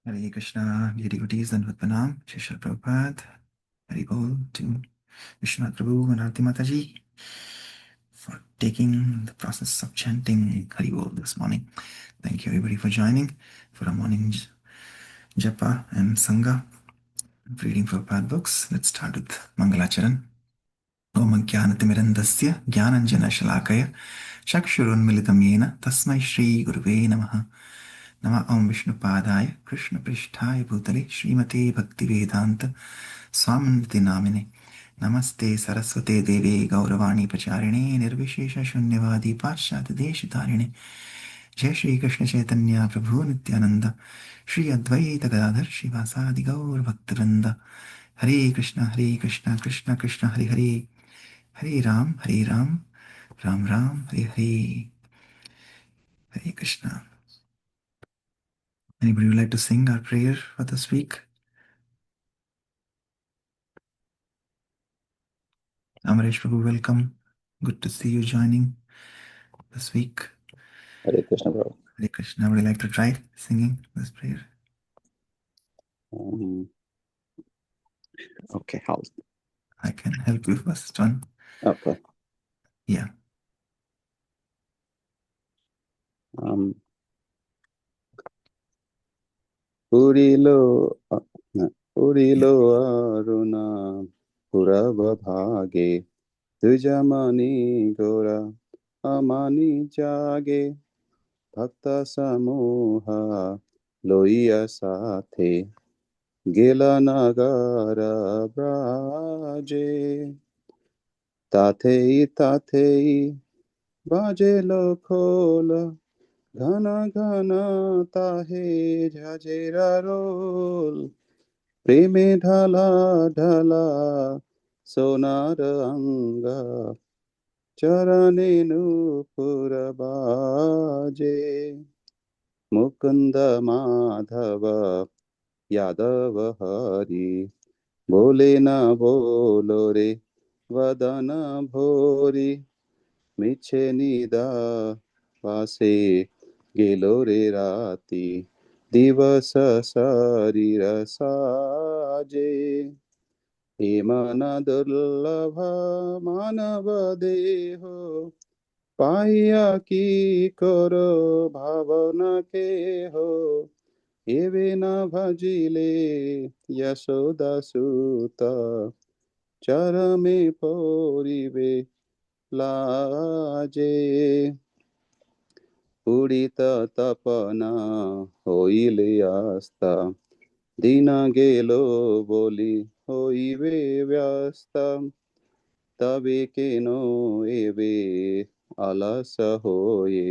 Hare Krishna, dear devotees, and Pranam, Shri Prabhupada, Hari Bol to Vishwanath Prabhu and Arti Mataji for taking the process of chanting Hari Bol this morning. Thank you everybody for joining for our morning japa and sangha, reading Prabhupada books. Let's start with Mangalacharan. Om Jnanatimirandasya Jnananjana Shalakaya Chakshurunmilitam Yena Tasmai Shri Guruve Namaha. Nama Om Vishnupadaya Krishna Prishtaya Bhutale Srimate Bhaktivedanta Swamiti Namine Namaste Saraswate Deve Gauravani Pacharine Nirvishesha Shunyavadi Pashat Deshitarine Jai Shri Krishna Chaitanya Prabhu Nityananda Shri Advaita Gadadhar Shivasadi Gaur Bhaktivinoda Hare Krishna Krishna Krishna Hare Hare Hare Ram Ram Ram Hare Hare. Hare Krishna. Anybody would like to sing our prayer for this week? Amaresh Prabhu, welcome. Good to see you joining this week. Hare Krishna, Prabhu. Hare Krishna. Would you like to try singing this prayer? Okay, how? I can help you first one. Okay. Yeah. Purilo aruna purava bhage tujamani gora amani jage bhakta samoha loiya sathe gela nagara braje tathei baje lokhola घना घना ताहे झजेरा role प्रेमे ढाला ढाला सोनार अंगा चरणे नूपुर बाजे मुकुंद माधव यादव हरि बोले ना बोलो रे वदन भोरी मिछे निदा पासे गेलो रे राती दिवस शरीर साजे हे मन दुर्लभ मानव देहो पाइया की करो भावना के हो एवे न भजिले यशोदा सुत चरमे पोरिबे लाजे उड़ित तपना होइले आस्था दिन गेलो बोली होइबे व्यस्त तबे केनो एबे अलस होए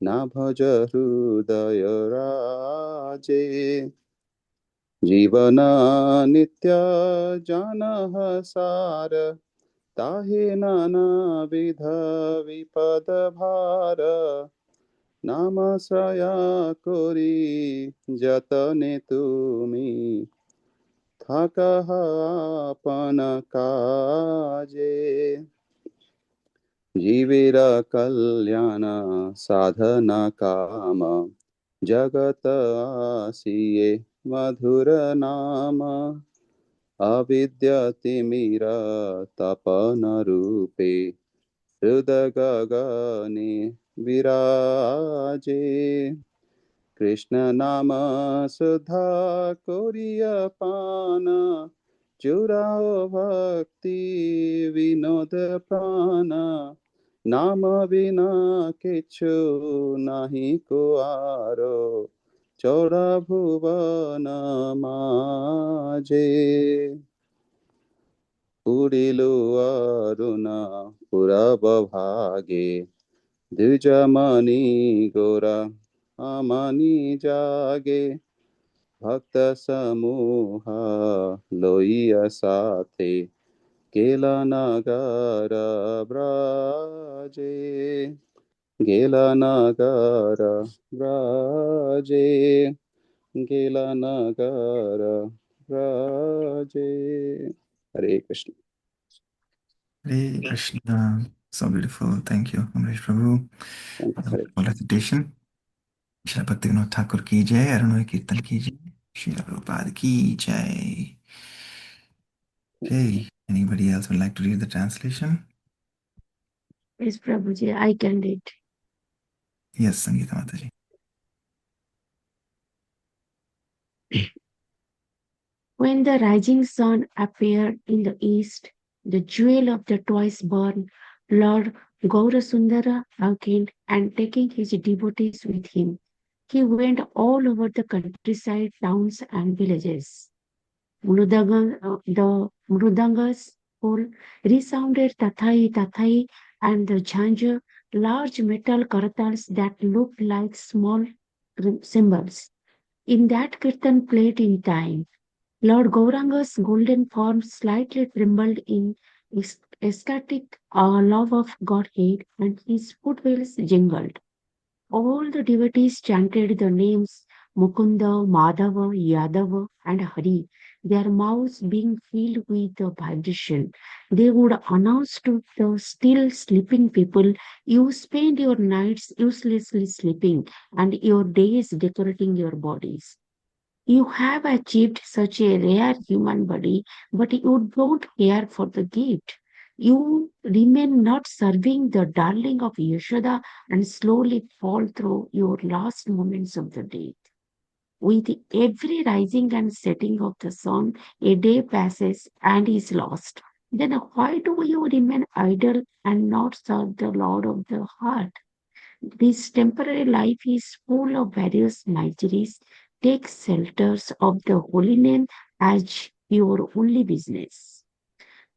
ना भज हृदय राजे जीवन नित्य जानह सार ताहे नाना विध विपद भार नामाश्रया करी जतने तुमी थाकह आपन काजे जीवेरा कल्याण साधना काम जगत आसिए मधुर नाम अविद्यतिमिरा तपन रूपे हृदय गगने विराजे कृष्ण नाम सुधा कोरिया पान चुराओ भक्ति विनोद प्राण नाम बिना किछु नाही को आरो चौड़ा भुवन माजे उड़िलो अरुणा पुरब भागे द्विजमणि गोरा अमनि जागे भक्त समूह लोइया साथे गेला नगर ब्राजे गेला नगर ब्राजे गेला नगर ब्राजे हरे Krishna Hare Krishna. So beautiful. Thank you, Amaresh Prabhu. Hare Full recitation. Shri भक्ति विनोद ठाकुर की जय, अरुण कीर्तन की जय, श्री प्रभुपाद की जय. Okay, anybody else would like to read the translation? Yes, Prabhuji, I can read. Yes, Sangeeta Mataji. When the rising sun appeared in the east, the jewel of the twice born Lord Gaurasundara awakened, and taking his devotees with him, he went all over the countryside, towns, and villages. The Mrudanga's call resounded Tathai Tathai, and the Jhanjhar, large metal karatals that looked like small cymbals. In that kirtan played in time, Lord Gauranga's golden form slightly trembled in ecstatic love of Godhead, and his footwheels jingled. All the devotees chanted the names Mukunda, Madhava, Yadava, and Hari, their mouths being filled with the vibration. They would announce to the still sleeping people, "You spend your nights uselessly sleeping and your days decorating your bodies. You have achieved such a rare human body, but you don't care for the gift. You remain not serving the darling of Yashoda and slowly fall through your last moments of the day. With every rising and setting of the sun, a day passes and is lost. Then why do you remain idle and not serve the Lord of the heart? This temporary life is full of various miseries. Take shelters of the holy name as your only business.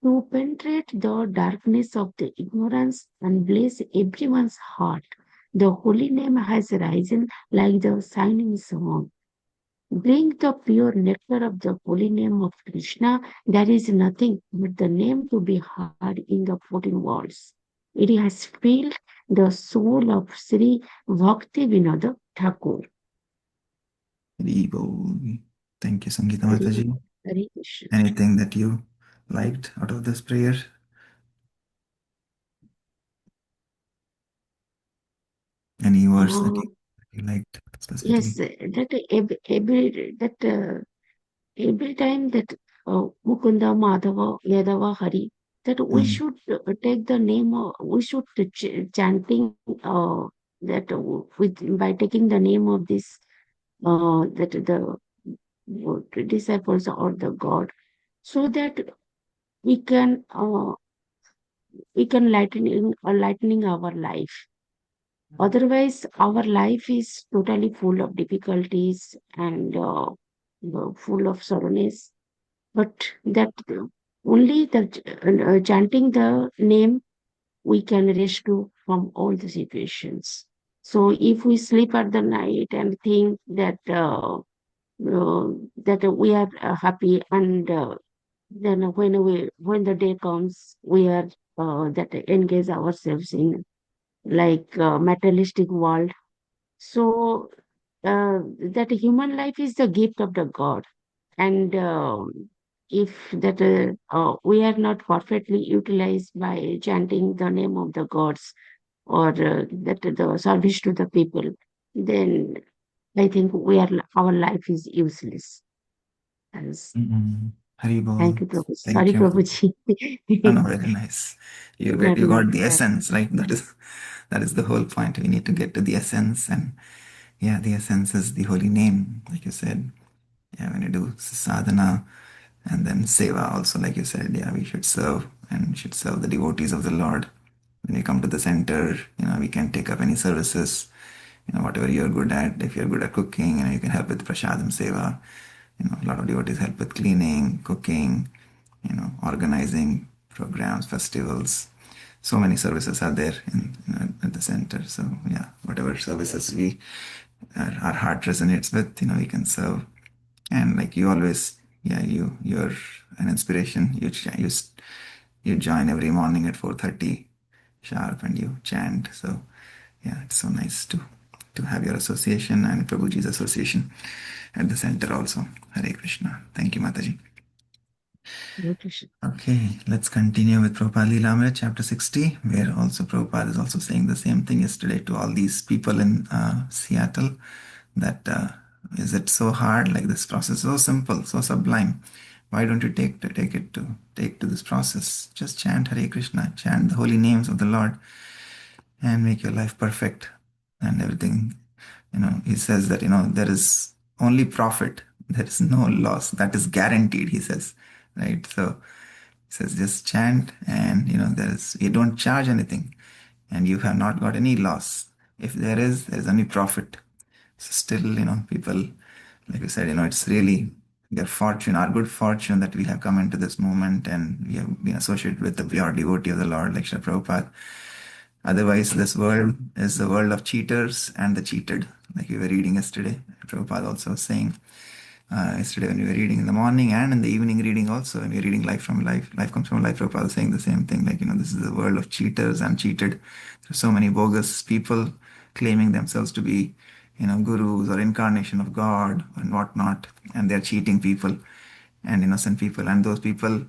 To penetrate the darkness of the ignorance and bless everyone's heart, the holy name has risen like the shining sun. Drink the pure nectar of the holy name of Krishna. There is nothing but the name to be heard in the 14 worlds. It has filled the soul of Sri Bhakti Vinod Thakur. Hari Bol. Thank you, Sangeeta Hari Mataji. Hari Krishna. Anything that you liked out of this prayer? Any words that you liked Yes, specifically? every time that Mukunda, Madhava, Yadava, Hari, that we Mm. should take the name, we should chanting that with by taking the name of this that the disciples or the God, so that we can uh, we can lightening our life. Otherwise, our life is totally full of difficulties and full of sorrowness. But that only the chanting the name we can rescue from all the situations. So if we sleep at the night and think that we are happy, and then when the day comes, we are that engage ourselves in like materialistic world. So that human life is the gift of the God, and if that we are not perfectly utilized by chanting the name of the gods or that the service to the people, then I think our life is useless. As Mm-mm. Hari thank Bol. you, Prabhu. Thank Sorry, you. Prabhuji. No, no, very nice. You Very got nice. the essence, right? That is the whole point. We need to get to the essence, and yeah, the essence is the holy name, like you said. Yeah, when you do sadhana and then seva also, like you said, yeah, we should serve and we should serve the devotees of the Lord. When we come to the center, we can take up any services, whatever you're good at. If you're good at cooking, you can help with prasadam seva. A lot of devotees help with cleaning, cooking, organizing programs, festivals. So many services are there at the center. So yeah, whatever services our heart resonates with, we can serve. And like you always, yeah, you're an inspiration. You join every morning at 4:30 sharp and you chant. So yeah, it's so nice to have your association and Prabhuji's association at the center also. Hare Krishna. Thank you, Mataji. Nutrition. Okay, let's continue with Prabhupada Leela chapter 60, where also Prabhupada is also saying the same thing yesterday to all these people in Seattle, that is it so hard, like this process, so simple, so sublime. Why don't you take to this process? Just chant Hare Krishna, chant the holy names of the Lord, and make your life perfect and everything. He says that, there is only profit, there is no loss. That is guaranteed, he says, right? So he says, just chant, and, you don't charge anything, and you have not got any loss. If there is only profit. So still, people, like we said, it's really their fortune, our good fortune, that we have come into this movement and we have been associated with the pure devotee of the Lord, like Srila Prabhupada. Otherwise, this world is the world of cheaters and the cheated, like we were reading yesterday. Prabhupada also was saying yesterday when we were reading in the morning and in the evening reading also, when we were reading Life from Life, Life Comes from Life, Prabhupada was saying the same thing, like, this is the world of cheaters and cheated. There's so many bogus people claiming themselves to be, gurus or incarnation of God and whatnot, and they're cheating people and innocent people. And those people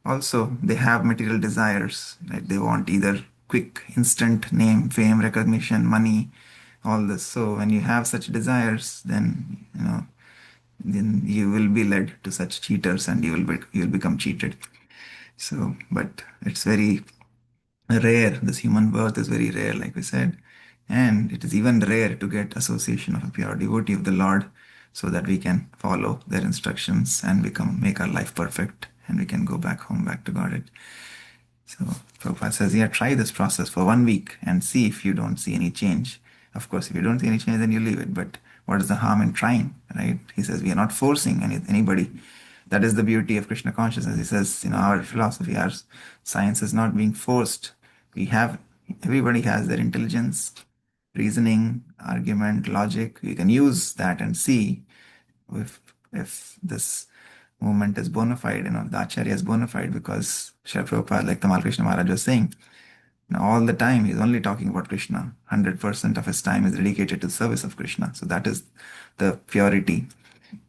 also, they have material desires, right? They want either quick, instant name, fame, recognition, money, all this. So when you have such desires, then you will be led to such cheaters, and you will become cheated. So, but it's very rare. This human birth is very rare, like we said, and it is even rare to get association of a pure devotee of the Lord, so that we can follow their instructions and make our life perfect, and we can go back home, back to Godhead. So Prabhupada says, yeah, try this process for 1 week and see if you don't see any change. Of course, if you don't see any change, then you leave it. But what is the harm in trying, right? He says, we are not forcing anybody. That is the beauty of Krishna consciousness. He says, our philosophy, our science is not being forced. Everybody has their intelligence, reasoning, argument, logic. You can use that and see if this movement is bona fide, the Acharya is bona fide, because Srila Prabhupada, like Tamal Krishna Maharaj was saying, all the time he's only talking about Krishna. 100% of his time is dedicated to service of Krishna. So that is the purity,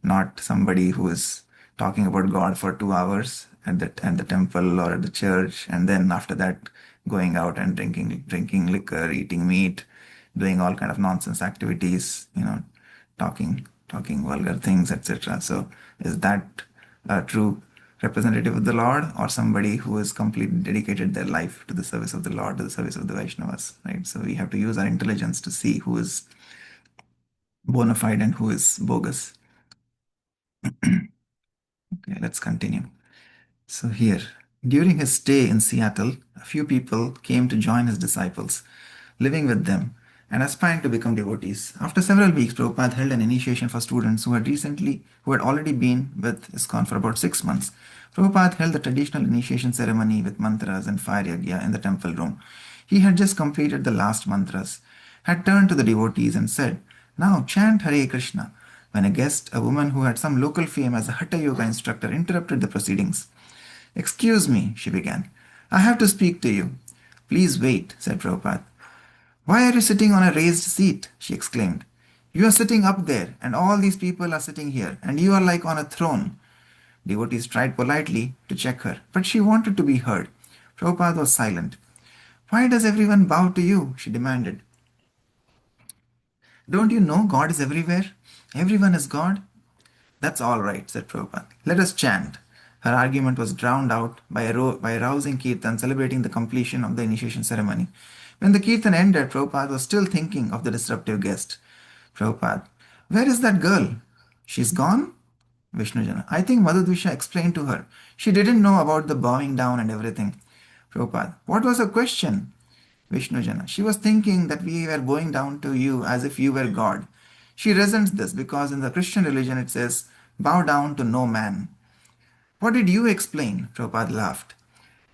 not somebody who is talking about God for 2 hours at the temple or at the church, and then after that going out and drinking liquor, eating meat, doing all kind of nonsense activities, talking vulgar things, etc. So is that a true representative of the Lord, or somebody who has completely dedicated their life to the service of the Lord, to the service of the Vaishnavas, right? So we have to use our intelligence to see who is bona fide and who is bogus. Okay, let's continue. So here, during his stay in Seattle, a few people came to join his disciples, living with them and aspiring to become devotees. After several weeks, Prabhupada held an initiation for students who had already been with ISKCON for about 6 months. Prabhupada held the traditional initiation ceremony with mantras and fire yagya in the temple room. He had just completed the last mantras, had turned to the devotees and said, "Now chant Hare Krishna," when a guest, a woman who had some local fame as a Hatha Yoga instructor, interrupted the proceedings. "Excuse me," she began. "I have to speak to you." "Please wait," said Prabhupada. "Why are you sitting on a raised seat?" she exclaimed. "You are sitting up there, and all these people are sitting here, and you are like on a throne." Devotees tried politely to check her, but she wanted to be heard. Prabhupada was silent. "Why does everyone bow to you?" she demanded. "Don't you know God is everywhere? Everyone is God." "That's all right," said Prabhupada. "Let us chant." Her argument was drowned out by a rousing kirtan celebrating the completion of the initiation ceremony. When the kirtan ended, Prabhupada was still thinking of the disruptive guest. "Prabhupada, where is that girl?" "She's gone?" Vishnujana, "I think Madhudvisha explained to her. She didn't know about the bowing down and everything." Prabhupada, "What was her question?" Vishnujana, "She was thinking that we were bowing down to you as if you were God. She resents this because in the Christian religion it says, 'Bow down to no man.'" "What did you explain?" Prabhupada laughed.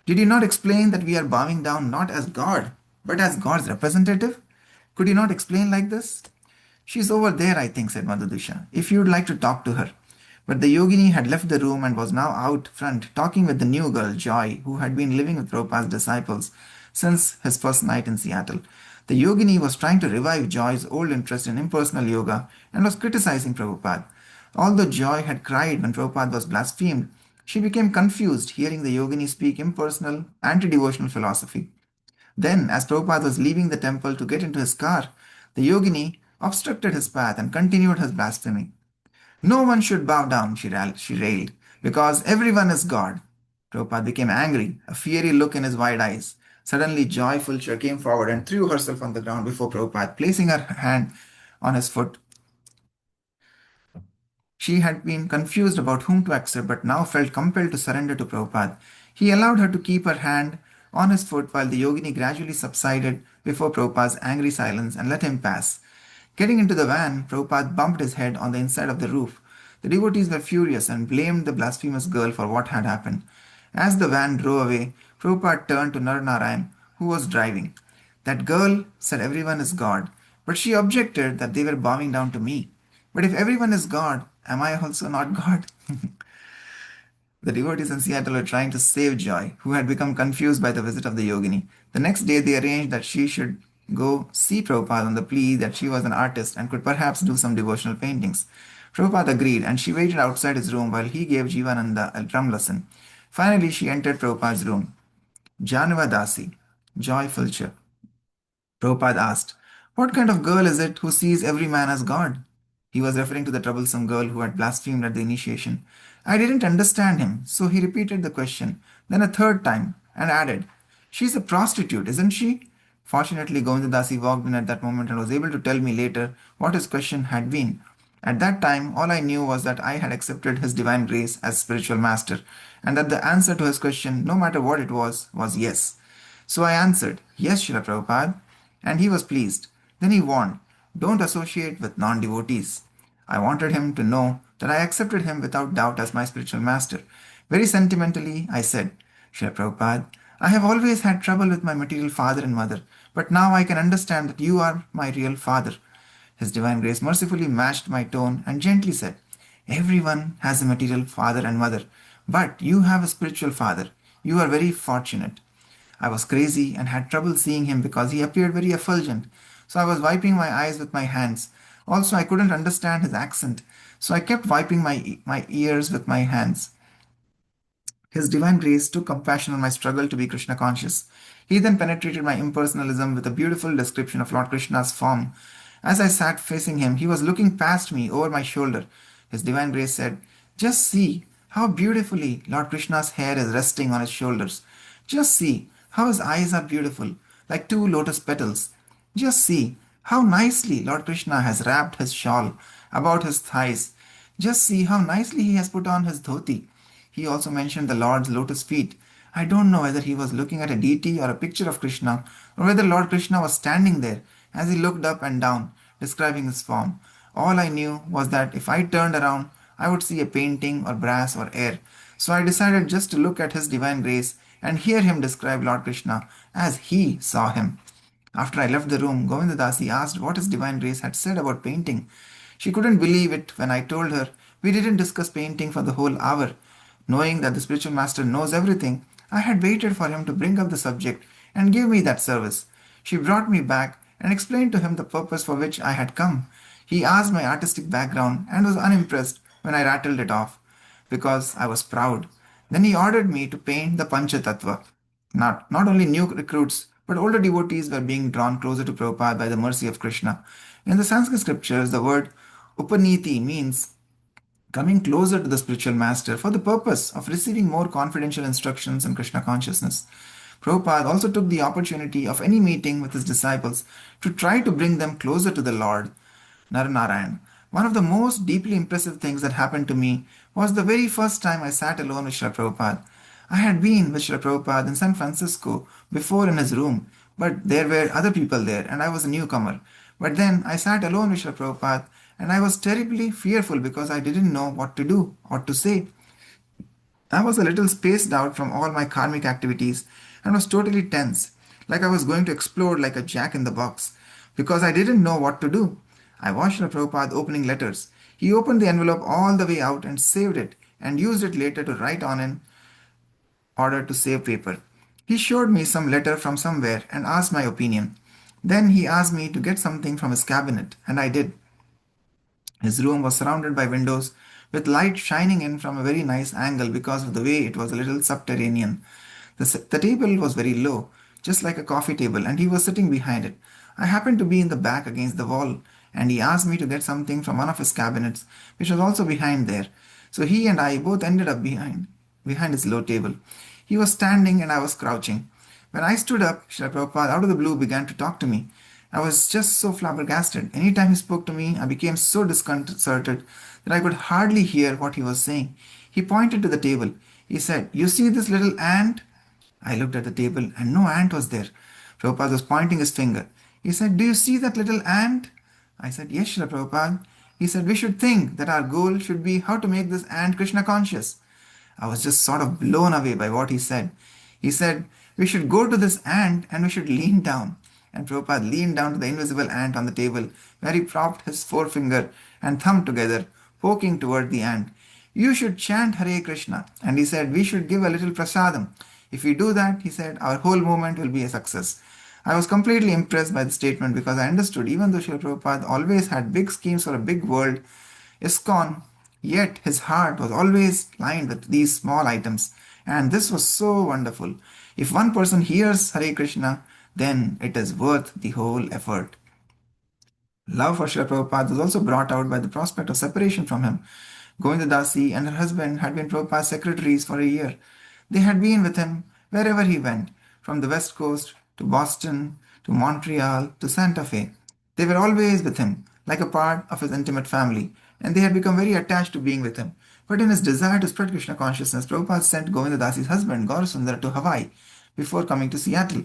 "Did you not explain that we are bowing down not as God, but as God's representative? Could you not explain like this?" "She's over there, I think," said Madhudusha, "if you'd like to talk to her." But the yogini had left the room and was now out front talking with the new girl, Joy, who had been living with Prabhupada's disciples since his first night in Seattle. The yogini was trying to revive Joy's old interest in impersonal yoga and was criticizing Prabhupada. Although Joy had cried when Prabhupada was blasphemed, She became confused hearing the yogini speak impersonal, anti-devotional philosophy. Then, as Prabhupada was leaving the temple to get into his car, the yogini obstructed his path and continued his blasphemy. No one should bow down, she railed, because everyone is God. Prabhupada became angry, a fiery look in his wide eyes. Suddenly, Joy Fulcher came forward and threw herself on the ground before Prabhupada, placing her hand on his foot. She had been confused about whom to accept, but now felt compelled to surrender to Prabhupada. He allowed her to keep her hand on his foot while the yogini gradually subsided before Prabhupada's angry silence and let him pass. Getting into the van, Prabhupada bumped his head on the inside of the roof. The devotees were furious and blamed the blasphemous girl for what had happened. As the van drove away, Prabhupada turned to Narnarayan, who was driving. That girl said everyone is God, but she objected that they were bowing down to me. But if everyone is God, am I also not God? The devotees in Seattle were trying to save Joy, who had become confused by the visit of the yogini. The next day, they arranged that she should go see Prabhupada on the plea that she was an artist and could perhaps do some devotional paintings. Prabhupada agreed, and she waited outside his room while he gave Jivananda a drum lesson. Finally, she entered Prabhupada's room. Janava Dasi, Joy Fulcher. Prabhupada asked, "What kind of girl is it who sees every man as God?" He was referring to the troublesome girl who had blasphemed at the initiation. I didn't understand him, so he repeated the question, then a third time, and added, "She's a prostitute, isn't she?" Fortunately, Govindadasi walked in at that moment and was able to tell me later what his question had been. At that time, all I knew was that I had accepted his divine grace as spiritual master, and that the answer to his question, no matter what it was yes. So I answered, "Yes, Srila Prabhupada," and he was pleased. Then he warned, "Don't associate with non devotees." I wanted him to know that I accepted him without doubt as my spiritual master. Very sentimentally, I said, "Srila Prabhupada, I have always had trouble with my material father and mother, but now I can understand that you are my real father." His Divine Grace mercifully matched my tone and gently said, "Everyone has a material father and mother, but you have a spiritual father. You are very fortunate." I was crazy and had trouble seeing him because he appeared very effulgent, so I was wiping my eyes with my hands. Also, I couldn't understand his accent, so I kept wiping my ears with my hands. His divine grace took compassion on my struggle to be Krishna conscious. He then penetrated my impersonalism with a beautiful description of Lord Krishna's form. As I sat facing him, he was looking past me over my shoulder. His divine grace said, "Just see how beautifully Lord Krishna's hair is resting on his shoulders. Just see how his eyes are beautiful, like two lotus petals. Just see how nicely Lord Krishna has wrapped his shawl about his thighs. Just see how nicely he has put on his dhoti." He also mentioned the Lord's lotus feet. I don't know whether he was looking at a deity or a picture of Krishna, or whether Lord Krishna was standing there as he looked up and down, describing his form. All I knew was that if I turned around, I would see a painting or brass or air. So I decided just to look at his divine grace and hear him describe Lord Krishna as he saw him. After I left the room, Govindadasi asked what his divine grace had said about painting. She couldn't believe it when I told her we didn't discuss painting for the whole hour. Knowing that the spiritual master knows everything, I had waited for him to bring up the subject and give me that service. She brought me back and explained to him the purpose for which I had come. He asked my artistic background and was unimpressed when I rattled it off because I was proud. Then he ordered me to paint the Panchatattva. Not only new recruits, but older devotees were being drawn closer to Prabhupada by the mercy of Krishna. In the Sanskrit scriptures, the word Upaniti means coming closer to the spiritual master for the purpose of receiving more confidential instructions in Krishna consciousness. Prabhupada also took the opportunity of any meeting with his disciples to try to bring them closer to the Lord, Naranarayan. One of the most deeply impressive things that happened to me was the very first time I sat alone with Srila Prabhupada. I had been with Srila Prabhupada in San Francisco before in his room, but there were other people there and I was a newcomer. But then I sat alone with Srila Prabhupada and I was terribly fearful because I didn't know what to do, what to say. I was a little spaced out from all my karmic activities and was totally tense, like I was going to explode like a jack in the box, because I didn't know what to do. I watched Srila Prabhupada opening letters. He opened the envelope all the way out and saved it, and used it later to write on in order to save paper. He showed me some letter from somewhere and asked my opinion. Then he asked me to get something from his cabinet, and I did. His room was surrounded by windows with light shining in from a very nice angle because of the way it was a little subterranean. The table was very low, just like a coffee table, and he was sitting behind it. I happened to be in the back against the wall, and he asked me to get something from one of his cabinets, which was also behind there. So he and I both ended up behind his low table. He was standing and I was crouching. When I stood up, Srila Prabhupada out of the blue began to talk to me. I was just so flabbergasted. Anytime he spoke to me, I became so disconcerted that I could hardly hear what he was saying. He pointed to the table. He said, "You see this little ant?" I looked at the table and no ant was there. Prabhupada was pointing his finger. He said, "Do you see that little ant?" I said, "Yes, Srila Prabhupada." He said, "We should think that our goal should be how to make this ant Krishna conscious." I was just sort of blown away by what he said. He said, "We should go to this ant and we should lean down." And Prabhupada leaned down to the invisible ant on the table, where he propped his forefinger and thumb together, poking toward the ant. "You should chant Hare Krishna." And he said, "We should give a little prasadam. If we do that," he said, "our whole movement will be a success." I was completely impressed by the statement because I understood even though Srila Prabhupada always had big schemes for a big world, ISKCON, yet his heart was always lined with these small items. And this was so wonderful. If one person hears Hare Krishna, then it is worth the whole effort. Love for Srila Prabhupada was also brought out by the prospect of separation from him. Govinda Dasi and her husband had been Prabhupada's secretaries for a year. They had been with him wherever he went, from the West Coast to Boston to Montreal to Santa Fe. They were always with him, like a part of his intimate family, and they had become very attached to being with him. But in his desire to spread Krishna consciousness, Prabhupada sent Govinda Dasi's husband, Gaurasundara, to Hawaii before coming to Seattle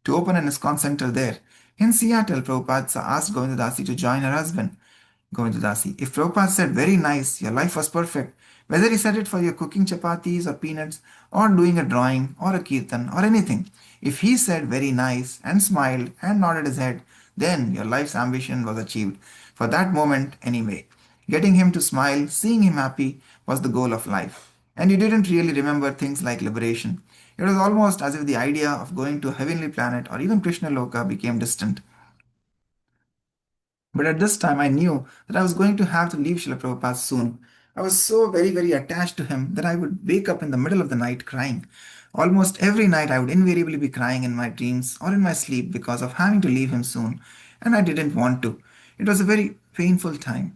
to open an ISKCON center there. In Seattle, Prabhupada asked Govinda Dasi to join her husband, Govinda Dasi. If Prabhupada said, "Very nice, your life was perfect," whether he said it for your cooking chapatis or peanuts, or doing a drawing or a kirtan or anything, if he said "very nice" and smiled and nodded his head, then your life's ambition was achieved. For that moment, anyway. Getting him to smile, seeing him happy, was the goal of life. And you didn't really remember things like liberation. It was almost as if the idea of going to a heavenly planet or even Krishna Loka became distant. But at this time, I knew that I was going to have to leave Srila Prabhupada soon. I was so very, very attached to him that I would wake up in the middle of the night crying. Almost every night, I would invariably be crying in my dreams or in my sleep because of having to leave him soon, and I didn't want to. It was a very painful time.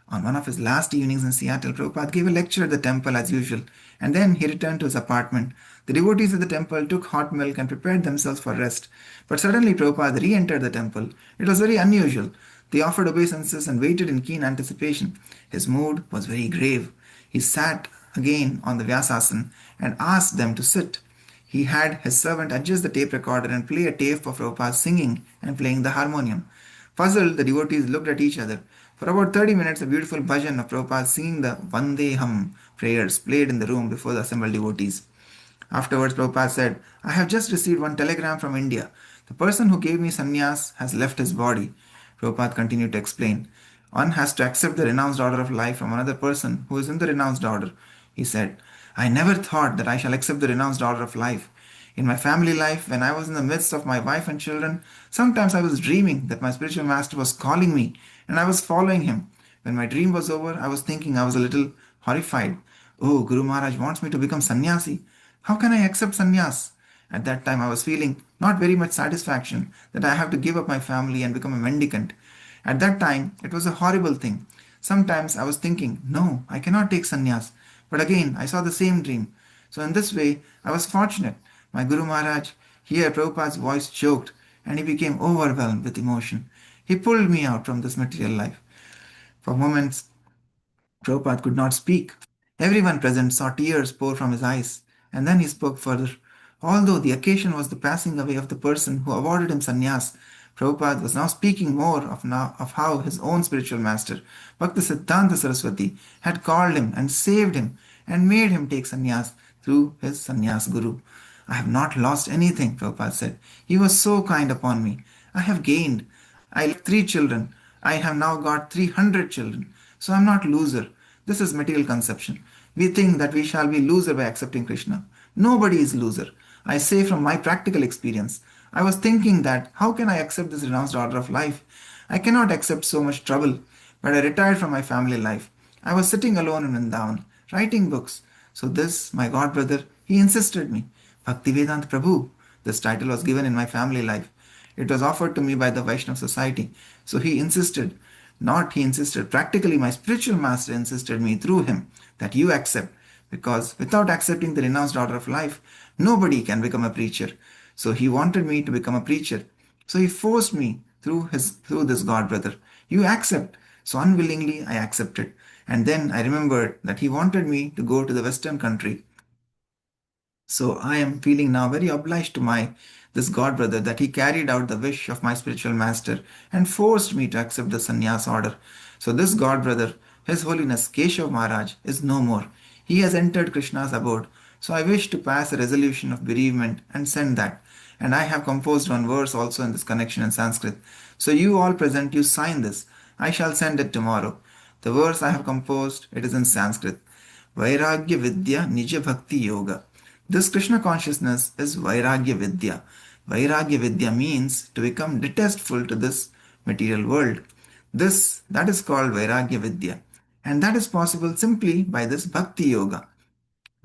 On one of his last evenings in Seattle, Prabhupada gave a lecture at the temple as usual, and then he returned to his apartment. The devotees at the temple took hot milk and prepared themselves for rest. But suddenly Prabhupada re entered the temple. It was very unusual. They offered obeisances and waited in keen anticipation. His mood was very grave. He sat again on the Vyasasana and asked them to sit. He had his servant adjust the tape recorder and play a tape of Prabhupada singing and playing the harmonium. Puzzled, the devotees looked at each other. For about 30 minutes, a beautiful bhajan of Prabhupada singing the Vandeham prayers played in the room before the assembled devotees. Afterwards, Prabhupada said, "I have just received one telegram from India. The person who gave me sannyas has left his body." Prabhupada continued to explain. "One has to accept the renounced order of life from another person who is in the renounced order." He said, "I never thought that I shall accept the renounced order of life. In my family life, when I was in the midst of my wife and children, sometimes I was dreaming that my spiritual master was calling me and I was following him. When my dream was over, I was thinking I was a little horrified. Oh, Guru Maharaj wants me to become sannyasi. How can I accept sannyas? At that time, I was feeling not very much satisfaction that I have to give up my family and become a mendicant. At that time, it was a horrible thing. Sometimes I was thinking, no, I cannot take sannyas. But again, I saw the same dream. So in this way, I was fortunate. My Guru Maharaj, here Prabhupada's voice choked and he became overwhelmed with emotion. He pulled me out from this material life. For moments, Prabhupada could not speak. Everyone present saw tears pour from his eyes, and then he spoke further. Although the occasion was the passing away of the person who awarded him sannyas, Prabhupada was now speaking more of how his own spiritual master, Bhaktisiddhanta Saraswati, had called him and saved him and made him take sannyas through his sannyas guru. "I have not lost anything," Prabhupada said. "He was so kind upon me. I have gained. I left 3 children. I have now got 300 children. So I am not loser. This is material conception. We think that we shall be loser by accepting Krishna. Nobody is loser. I say from my practical experience. I was thinking that how can I accept this renounced order of life? I cannot accept so much trouble. But I retired from my family life. I was sitting alone in Vrindavan, writing books. So this, my god brother, he insisted me. Bhaktivedanta Prabhu. This title was given in my family life. It was offered to me by the Vaishnav society. So he insisted, not he insisted, practically my spiritual master insisted me through him that you accept. Because without accepting the renounced order of life, nobody can become a preacher. So he wanted me to become a preacher. So he forced me through this god brother. You accept. So unwillingly I accepted. And then I remembered that he wanted me to go to the Western country. So I am feeling now very obliged to my this god brother that he carried out the wish of my spiritual master and forced me to accept the sannyas order. So this god brother, His Holiness Keshav Maharaj, is no more. He has entered Krishna's abode. So I wish to pass a resolution of bereavement and send that. And I have composed one verse also in this connection in Sanskrit. So you all present, you sign this. I shall send it tomorrow. The verse I have composed, it is in Sanskrit. Vairagya Vidya Nija Bhakti Yoga. This Krishna consciousness is Vairagya Vidya. Vairagya Vidya means to become detestful to this material world. That is called Vairagya Vidya. And that is possible simply by this Bhakti Yoga.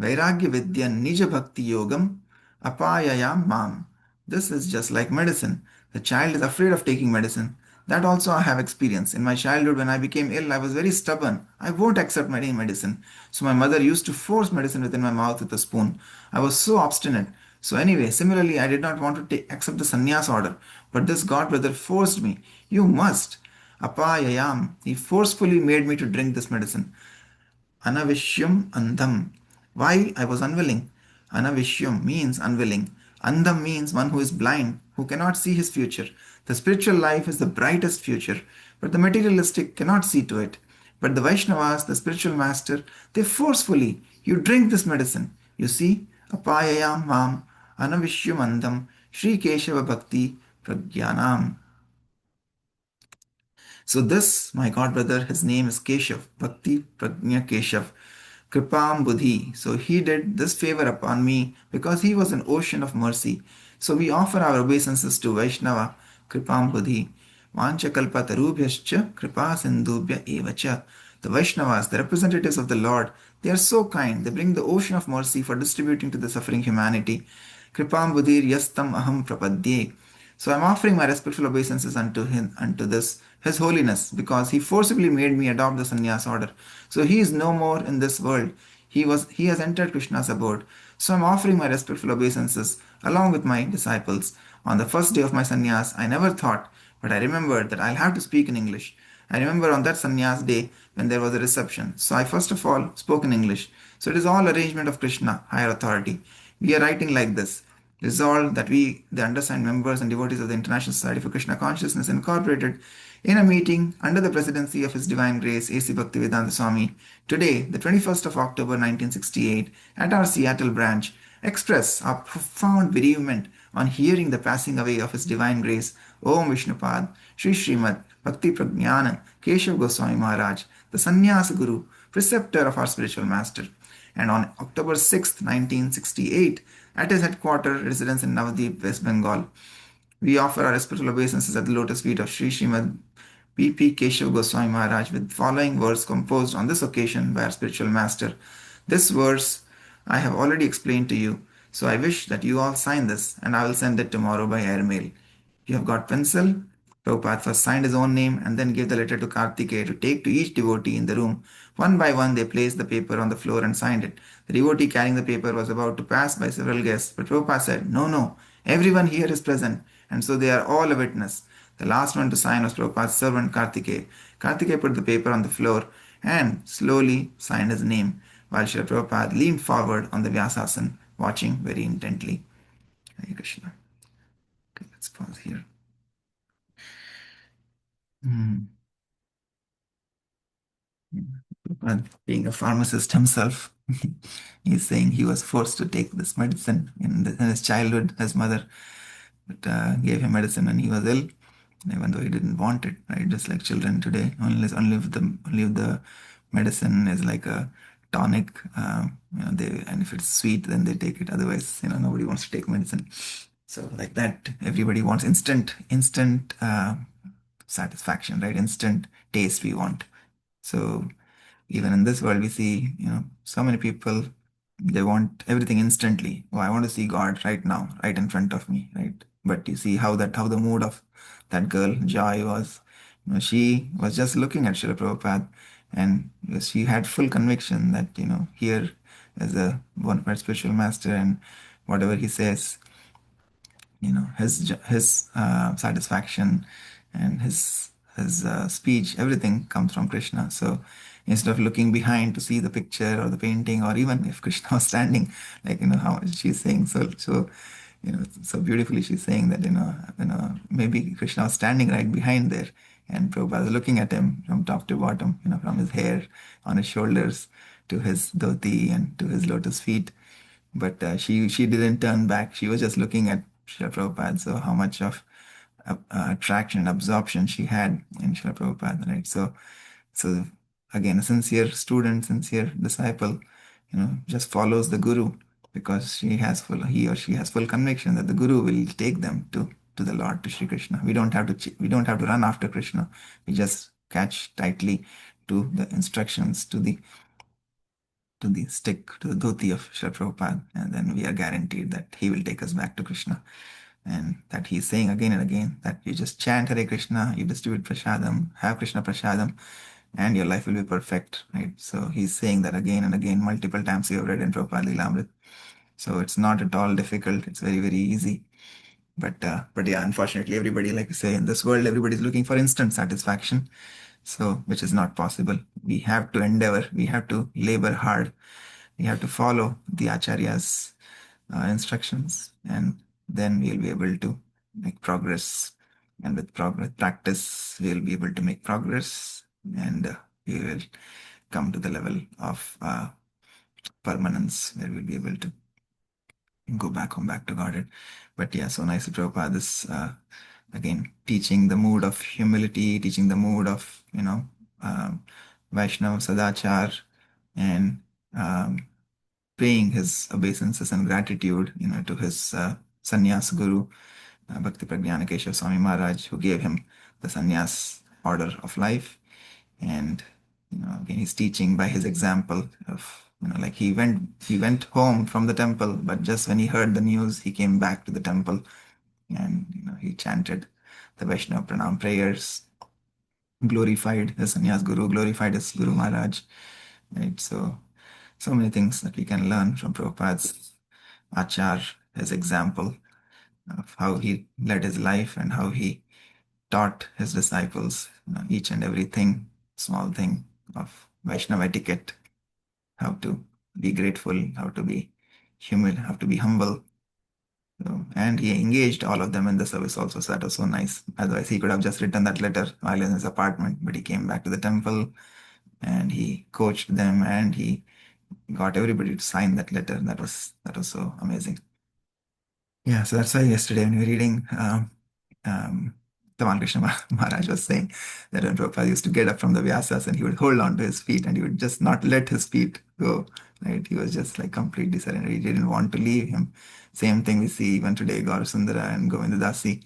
Vairagya Vidya Nija Bhakti Yogam Apayayam Mam. This is just like medicine. The child is afraid of taking medicine. That also I have experienced. In my childhood, when I became ill, I was very stubborn. I won't accept any medicine. So my mother used to force medicine within my mouth with a spoon. I was so obstinate. So anyway, similarly, I did not want to accept the sannyas order. But this god brother forced me. You must. Apayayam. He forcefully made me to drink this medicine. Anavishyam andham. Why I was unwilling? Anavishyam means unwilling. Andham means one who is blind, who cannot see his future. The spiritual life is the brightest future, but the materialistic cannot see to it. But the Vaishnavas, the spiritual master, they forcefully, you drink this medicine. You see, apayayam mam, anavishyam andham, Sri Keshava Bhakti Pragyanam. So this, my god brother, his name is Keshav, Bhakti Prajna Keshav, Kripam Buddhi. So he did this favor upon me because he was an ocean of mercy. So we offer our obeisances to Vaishnava, Kripam Buddhi, Vancha Kalpa Tarubhyascha, Kripa Sindhubhya Evacha. The Vaishnavas, the representatives of the Lord, they are so kind. They bring the ocean of mercy for distributing to the suffering humanity. Kripam Buddhir Yastam Aham Prapadye. So I'm offering my respectful obeisances unto him, unto this His Holiness, because he forcibly made me adopt the sannyas order. So he is no more in this world. He has entered Krishna's abode. So I'm offering my respectful obeisances along with my disciples. On the first day of my sannyas, I never thought, but I remembered that I'll have to speak in English. I remember on that sannyas day when there was a reception. So I first of all spoke in English. So it is all arrangement of Krishna, higher authority. We are writing like this. Resolved that we, the undersigned members and devotees of the International Society for Krishna Consciousness, Incorporated, in a meeting under the presidency of His Divine Grace A.C. Bhaktivedanta Swami, today, the 21st of October 1968, at our Seattle branch, express our profound bereavement on hearing the passing away of His Divine Grace, Om Vishnupad, Sri Srimad Bhakti Pragnana Keshav Goswami Maharaj, the Sannyas Guru, preceptor of our spiritual master. And on October 6th, 1968, at his headquarters residence in Navadip, West Bengal, we offer our respectful obeisances at the lotus feet of Sri Srimad B.P. Keshav Goswami Maharaj with the following verse composed on this occasion by our spiritual master. This verse I have already explained to you, so I wish that you all sign this and I will send it tomorrow by airmail. You have got pencil? Prabhupada first signed his own name and then gave the letter to Kartikeya to take to each devotee in the room. One by one, they placed the paper on the floor and signed it. The devotee carrying the paper was about to pass by several guests, but Prabhupada said, No, everyone here is present, and so they are all a witness. The last one to sign was Prabhupada's servant Kartikeya. Kartikeya put the paper on the floor and slowly signed his name, while Srila Prabhupada leaned forward on the Vyasasan, watching very intently. Hare Krishna. Okay, let's pause here. Prabhupada, being a pharmacist himself, he's saying he was forced to take this medicine in his childhood. His mother gave him medicine when he was ill, even though he didn't want it, right? Just like children today, only if the medicine is like a tonic, and if it's sweet, then they take it. Otherwise, nobody wants to take medicine. So like that, everybody wants instant satisfaction, right? Instant taste we want. So even in this world, we see, so many people, they want everything instantly. Oh, I want to see God right now, right in front of me, right? But you see how the mood of that girl, Joy, was. She was just looking at Srila Prabhupada, and she had full conviction that, here is a bona fide spiritual master, and whatever he says, his satisfaction and his speech, everything comes from Krishna. So instead of looking behind to see the picture or the painting, or even if Krishna was standing, like, how she's saying so so beautifully, she's saying that, maybe Krishna was standing right behind there, and Prabhupada was looking at him from top to bottom, from his hair on his shoulders to his dhoti and to his lotus feet. But she didn't turn back. She was just looking at Srila Prabhupada. So how much of attraction and absorption she had in Srila Prabhupada, right? So again, a sincere student, sincere disciple, just follows the guru because he or she has full conviction that the guru will take them to the Lord, to Sri Krishna. We don't have to run after Krishna. We just catch tightly to the instructions, to the stick, to the dhoti of Srila Prabhupada, and then we are guaranteed that he will take us back to Krishna. And that he's saying again and again that you just chant Hare Krishna, you distribute prasadam, have Krishna prasadam, and your life will be perfect, right? So he's saying that again and again, multiple times you have read in Prabhupada Lilamrit. So it's not at all difficult. It's very, very easy. But yeah, unfortunately, everybody, like I say, in this world, everybody's looking for instant satisfaction. So, which is not possible. We have to endeavor, we have to labor hard, we have to follow the Acharya's instructions, and then we'll be able to make progress. And with practice, we'll be able to make progress, and we will come to the level of permanence where we'll be able to go back home, back to Godhead. But yeah, so nicely Prabhupada is again teaching the mood of humility, teaching the mood of Vaishnava Sadachar, and paying his obeisances and gratitude to his sannyas guru, Bhakti Pragyana Keshav Swami Maharaj, who gave him the sannyas order of life. And again, he's teaching by his example of, like he went home from the temple, but just when he heard the news, he came back to the temple, and he chanted the Vaishnava Pranam prayers, glorified his sannyas guru, glorified his Guru Maharaj, right? So many things that we can learn from Prabhupada's achar, his example of how he led his life and how he taught his disciples each and everything, small thing of Vaishnava etiquette, how to be grateful, how to be how to be humble. And he engaged all of them in the service also, so that was so nice. Otherwise, he could have just written that letter while in his apartment, but he came back to the temple and he coached them, and he got everybody to sign that letter. That was so amazing. Yeah, so that's why yesterday when we were reading, Tamal Krishna Maharaj was saying that when Prabhupada used to get up from the Vyasas and he would hold on to his feet and he would just not let his feet go, right? He was just like completely surrendered. He didn't want to leave him. Same thing we see even today, Gaur Sundara and Govinda Dasi.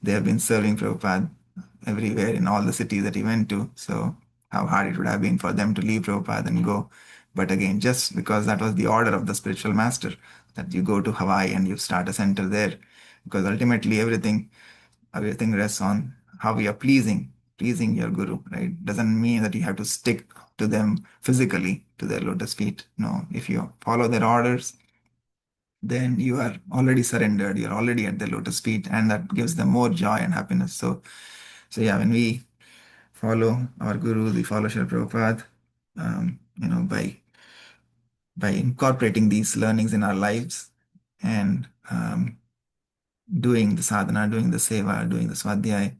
They have been serving Prabhupada everywhere in all the cities that he went to. So how hard it would have been for them to leave Prabhupada and go. But again, just because that was the order of the spiritual master, that you go to Hawaii and you start a center there, because ultimately everything rests on how we are pleasing your guru, right? Doesn't mean that you have to stick to them physically, to their lotus feet. No, if you follow their orders, then you are already surrendered, you're already at their lotus feet, and that gives them more joy and happiness. So yeah, when we follow our guru, we follow Srila Prabhupada, by incorporating these learnings in our lives, and doing the sadhana, doing the seva, doing the swadhyay,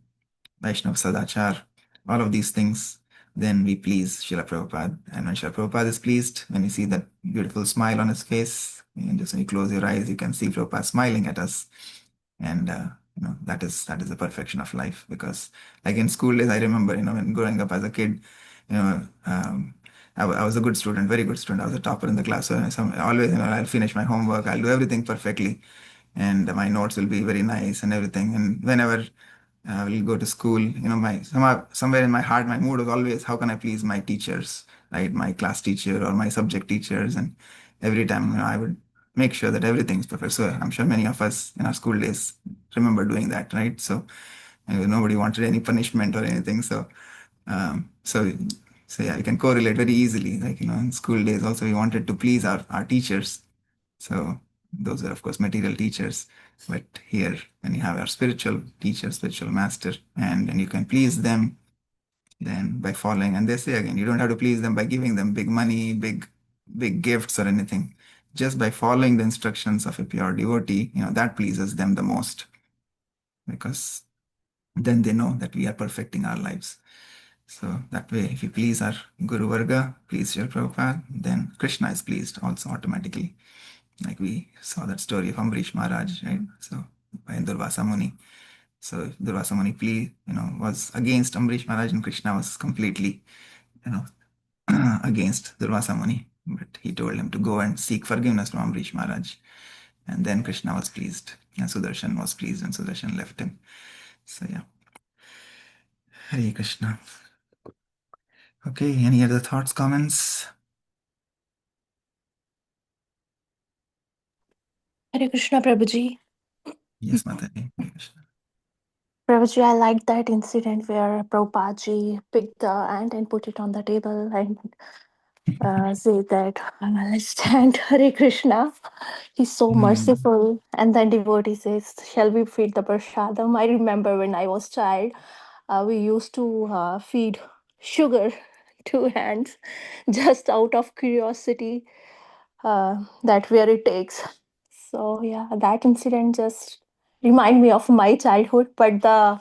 Vaishnava Sadachar, all of these things, then we please Srila Prabhupada. And when Srila Prabhupada is pleased, when you see that beautiful smile on his face, and just when you close your eyes, you can see Prabhupada smiling at us. And that is the perfection of life. Because like in school days, I remember, when growing up as a kid, I was a good student, very good student. I was a topper in the class. So always, I'll finish my homework, I'll do everything perfectly, and my notes will be very nice and everything. And whenever I will go to school. Somewhere in my heart, my mood was always, how can I please my teachers, right? My class teacher or my subject teachers, and every time, I would make sure that everything's perfect. So I'm sure many of us in our school days remember doing that, right? So nobody wanted any punishment or anything. Um, so, so yeah, you can correlate very easily. Like, in school days also, we wanted to please our teachers. So those are, of course, material teachers. But here, when you have our spiritual teacher, spiritual master, and you can please them, then by following, and they say again, you don't have to please them by giving them big money, big gifts or anything. Just by following the instructions of a pure devotee, that pleases them the most, because then they know that we are perfecting our lives. So that way, if you please our Guru Varga, please your Prabhupada, then Krishna is pleased also automatically. Like we saw that story of Ambrish Maharaj, right? So by Durvasa Muni. So Durvasa Muni was against Ambrish Maharaj, and Krishna was completely, you know, against Durvasa Muni. But he told him to go and seek forgiveness from Ambrish Maharaj. And then Krishna was pleased, and Sudarshan was pleased, and Sudarshan left him. So yeah. Hare Krishna. Okay, any other thoughts, comments? Hare Krishna, Prabhuji. Yes, Mataji. Hare Krishna. Prabhuji, I liked that incident where Prabhupada picked the ant and put it on the table and say that, let's chant Hare Krishna. He's so Mm. merciful. And then devotee says, shall we feed the prasadam? I remember when I was child, we used to feed sugar to ants just out of curiosity, that where it takes. So yeah, that incident just remind me of my childhood, but the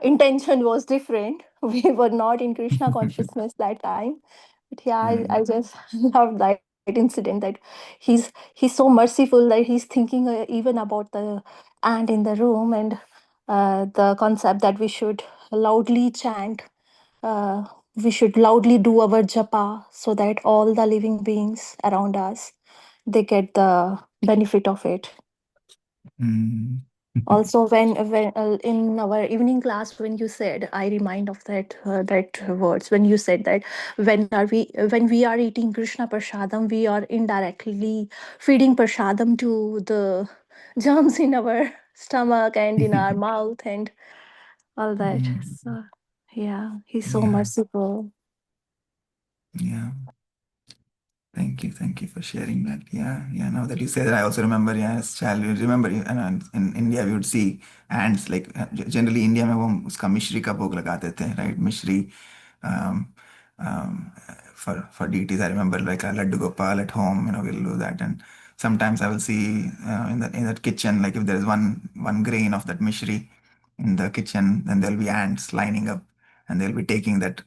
intention was different. We were not in Krishna consciousness that time. But yeah, I Mm. just love that incident, that he's so merciful that he's thinking even about the ant in the room, and the concept that we should loudly chant, uh, we should loudly do our japa so that all the living beings around us, they get the benefit of it. Mm. Also, when in our evening class, when you said, I remind of that words, when you said that when we are eating Krishna prasadam, we are indirectly feeding prasadam to the germs in our stomach and in our mouth and all that. Mm. So yeah, he's so Yeah, merciful. yeah. Thank you for sharing that. Yeah, yeah. Now that you say that, I also remember. Yeah, as child, you remember. In India, we would see ants. Like generally, India में वो उसका मिश्री का भोग लगाते थे, right? Mishri, um, um, for deities. I remember like a Laddu Gopal at home. We'll do that, and sometimes I will see in that kitchen, like if there is one grain of that mishri in the kitchen, then there'll be ants lining up, and they'll be taking that.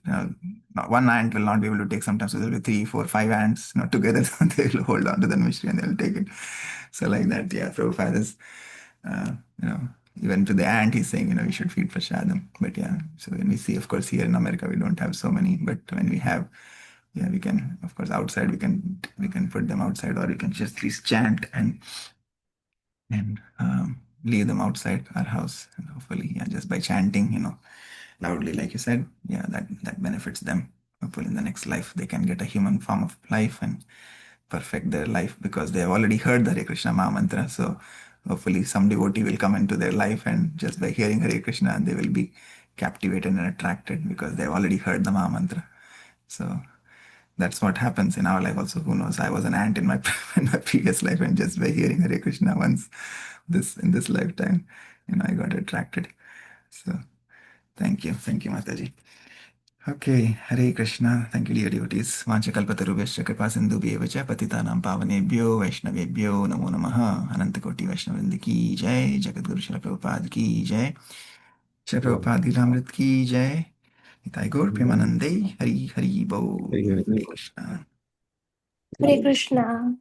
One ant will not be able to take. Sometimes so there'll be three, four, five ants, together. They'll hold on to the mystery and they'll take it. So like that, yeah. Prabhupada is, uh, you know, even to the ant, he's saying, we should feed prasadam. But yeah, so when we see, of course, here in America, we don't have so many. But when we have, yeah, we can, of course, outside we can put them outside, or we can just at least chant and leave them outside our house. And hopefully, yeah, just by chanting, loudly, like you said, yeah, that benefits them. Hopefully, in the next life, they can get a human form of life and perfect their life, because they have already heard the Hare Krishna Maha Mantra. So hopefully, some devotee will come into their life, and just by hearing Hare Krishna, they will be captivated and attracted because they have already heard the Maha Mantra. So that's what happens in our life also. Who knows? I was an ant in my in my previous life, and just by hearing Hare Krishna once, this lifetime, I got attracted. So thank you, Mataji. Okay, Hare Krishna. Thank you, dear devotees. Vanchakalpatarubhyascha kripa sindhubhyev cha patitanam pavanebhyo vaishnavebhyo namo namaha. Anantakoti Vaishnavavrinda ki jai. Jagadguru Srila Prabhupada ki jai. Srila Prabhupada Gitamrit ki jai. Nitai Gaur Premanande. Hari Hari Bo. Hare Krishna. Hare Krishna.